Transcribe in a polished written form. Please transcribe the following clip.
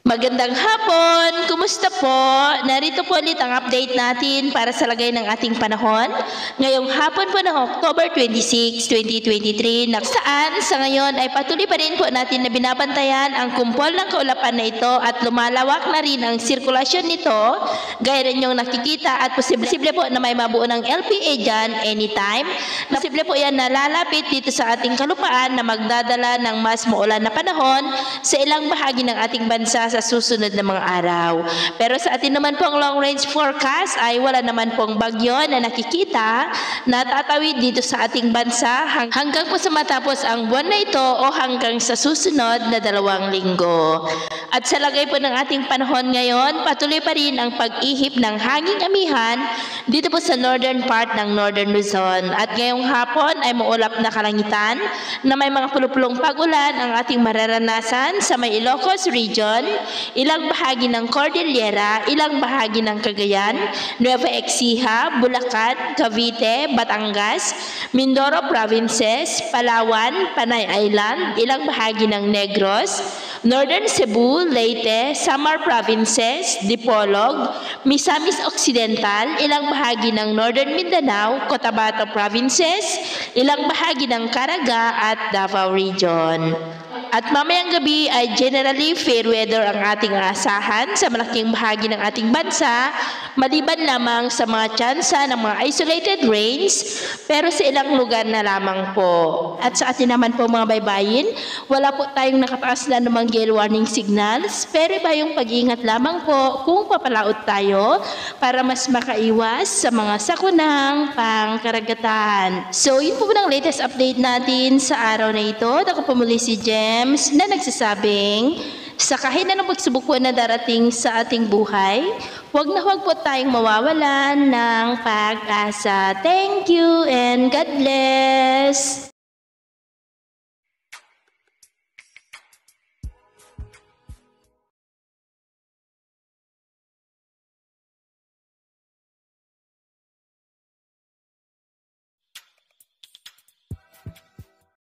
Magandang hapon! Kumusta po? Narito po ulit ang update natin para sa lagay ng ating panahon. Ngayong hapon po ng October 26, 2023, na saan sa ngayon ay patuloy pa rin po natin na binabantayan ang kumpol ng kaulapan na ito at lumalawak na rin ang sirkulasyon nito. Gaya rin yung nakikita at posible po na may mabuo ng LPA dyan anytime. Posible po yan na lalapit dito sa ating kalupaan na magdadala ng mas maulan na panahon sa ilang bahagi ng ating bansa sa susunod na mga araw. Pero sa atin naman pong long range forecast ay wala naman pong bagyo na nakikita na tatawid dito sa ating bansa hanggang po sa matapos ang buwan na ito o hanggang sa susunod na 2 linggo. At sa lagay po ng ating panahon ngayon, patuloy pa rin ang pag-ihip ng hanging amihan dito po sa northern part ng Northern Luzon. At ngayong hapon ay maulap na kalangitan na may mga pulupulong pag-ulan ang ating mararanasan sa may Ilocos Region, ilang bahagi ng Cordillera, ilang bahagi ng Cagayan, Nueva Ecija, Bulacan, Cavite, Batangas, Mindoro Provinces, Palawan, Panay Island, ilang bahagi ng Negros, Northern Cebu, Leyte, Samar Provinces, Dipolog, Misamis Occidental, ilang bahagi ng Northern Mindanao, Cotabato Provinces, ilang bahagi ng Caraga at Davao Region. At mamayang gabi ay generally fair weather ang ating aasahan sa malaking bahagi ng ating bansa, maliban lamang sa mga tsansa ng mga isolated rains, pero sa ilang lugar na lamang po. At sa atin naman po mga baybayin, wala po tayong nakataas na namang gale warning signals, pero iba yung pag-iingat lamang po kung papalaot tayo para mas makaiwas sa mga sakunang pangkaragatan. So yun po ng latest update natin sa araw na ito. Ako po muli si Jem na nagsasabing, sa kahit na ng pagsubok po na darating sa ating buhay, huwag po tayong mawawalan ng pag-asa. Thank you and God bless!